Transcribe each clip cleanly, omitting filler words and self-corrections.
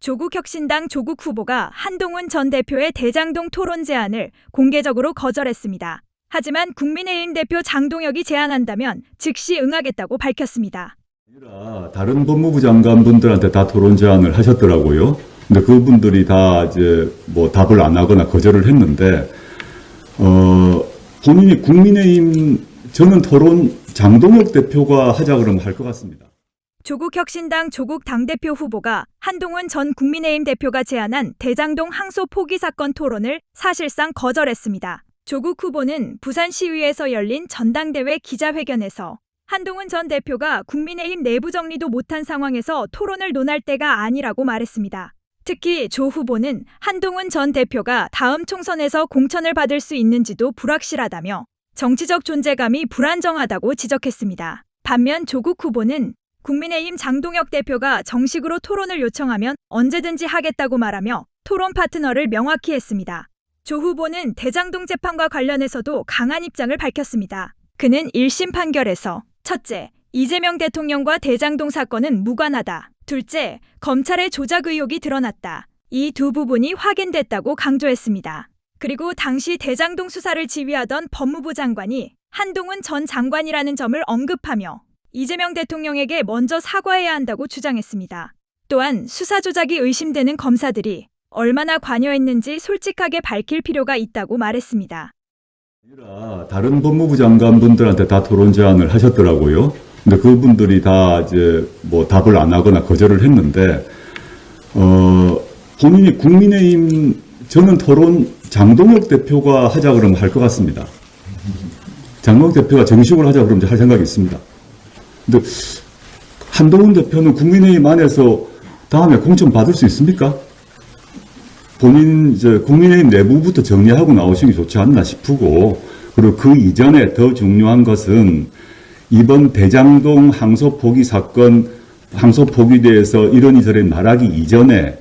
조국혁신당 조국 후보가 한동훈 전 대표의 대장동 토론 제안을 공개적으로 거절했습니다. 하지만 국민의힘 대표 장동혁이 제안한다면 즉시 응하겠다고 밝혔습니다. 다른 법무부 장관분들한테 다 토론 제안을 하셨더라고요. 근데 그분들이 다 이제 뭐 답을 안 하거나 거절을 했는데, 본인이 국민의힘, 저는 토론 장동혁 대표가 하자 그러면 할 것 같습니다. 조국혁신당 조국 당대표 후보가 한동훈 전 국민의힘 대표가 제안한 대장동 항소 포기 사건 토론을 사실상 거절했습니다. 조국 후보는 부산시의회에서 열린 전당대회 기자회견에서 한동훈 전 대표가 국민의힘 내부 정리도 못한 상황에서 토론을 논할 때가 아니라고 말했습니다. 특히 조 후보는 한동훈 전 대표가 다음 총선에서 공천을 받을 수 있는지도 불확실하다며 정치적 존재감이 불안정하다고 지적했습니다. 반면 조국 후보는 국민의힘 장동혁 대표가 정식으로 토론을 요청하면 언제든지 하겠다고 말하며 토론 파트너를 명확히 했습니다. 조 후보는 대장동 재판과 관련해서도 강한 입장을 밝혔습니다. 그는 1심 판결에서 첫째, 이재명 대통령과 대장동 사건은 무관하다. 둘째, 검찰의 조작 의혹이 드러났다. 이 두 부분이 확인됐다고 강조했습니다. 그리고 당시 대장동 수사를 지휘하던 법무부 장관이 한동훈 전 장관이라는 점을 언급하며 이재명 대통령에게 먼저 사과해야 한다고 주장했습니다. 또한 수사 조작이 의심되는 검사들이 얼마나 관여했는지 솔직하게 밝힐 필요가 있다고 말했습니다. 다른 법무부 장관분들한테 다 토론 제안을 하셨더라고요. 근데 그분들이 다 이제 뭐 답을 안 하거나 거절을 했는데, 본인이 국민의힘, 저는 토론 장동혁 대표가 하자 그러면 할 것 같습니다. 장동혁 대표가 정식으로 하자 그러면 할 생각이 있습니다. 근데 한동훈 대표는 국민의힘 안에서 다음에 공천 받을 수 있습니까? 본인 이제 국민의힘 내부부터 정리하고 나오시는 게 좋지 않나 싶고, 그리고 그 이전에 더 중요한 것은 이번 대장동 항소 포기 사건, 항소 포기에 대해서 이러저러니 말하기 이전에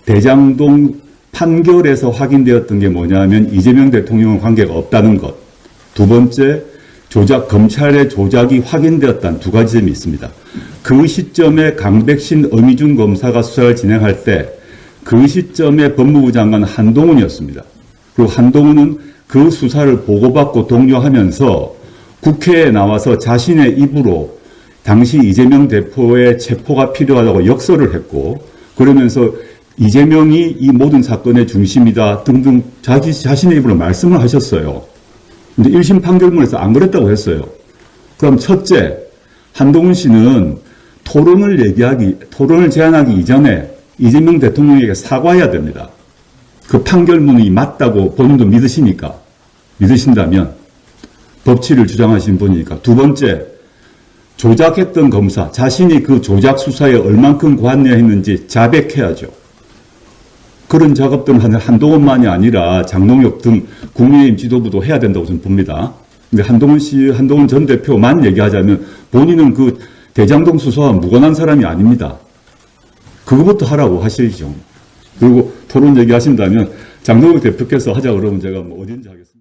대장동 판결에서 확인되었던 게 뭐냐면 이재명 대통령과 관계가 없다는 것. 두 번째, 검찰의 조작이 확인되었다는 두 가지 점이 있습니다. 그 시점에 강백신 어미준 검사가 수사를 진행할 때 그 시점에 법무부 장관 한동훈이었습니다. 그리고 한동훈은 그 수사를 보고받고 독려하면서 국회에 나와서 자신의 입으로 당시 이재명 대표의 체포가 필요하다고 역설을 했고, 그러면서 이재명이 이 모든 사건의 중심이다 등등 자신의 입으로 말씀을 하셨어요. 근데 1심 판결문에서 안 그랬다고 했어요. 그럼 첫째, 한동훈 씨는 토론을 제안하기 이전에 이재명 대통령에게 사과해야 됩니다. 그 판결문이 맞다고 본인도 믿으신다면, 법치를 주장하신 분이니까. 두 번째, 조작했던 검사, 자신이 그 조작 수사에 얼만큼 관여했는지 자백해야죠. 그런 작업들은 한동훈만이 아니라 장동혁 등 국민의힘 지도부도 해야 된다고 저는 봅니다. 근데 한동훈 전 대표만 얘기하자면 본인은 그 대장동 수사와 무관한 사람이 아닙니다. 그거부터 하라고 하시죠. 그리고 토론 얘기하신다면 장동혁 대표께서 하자 그러면 제가 뭐 어딘지 하겠습니다.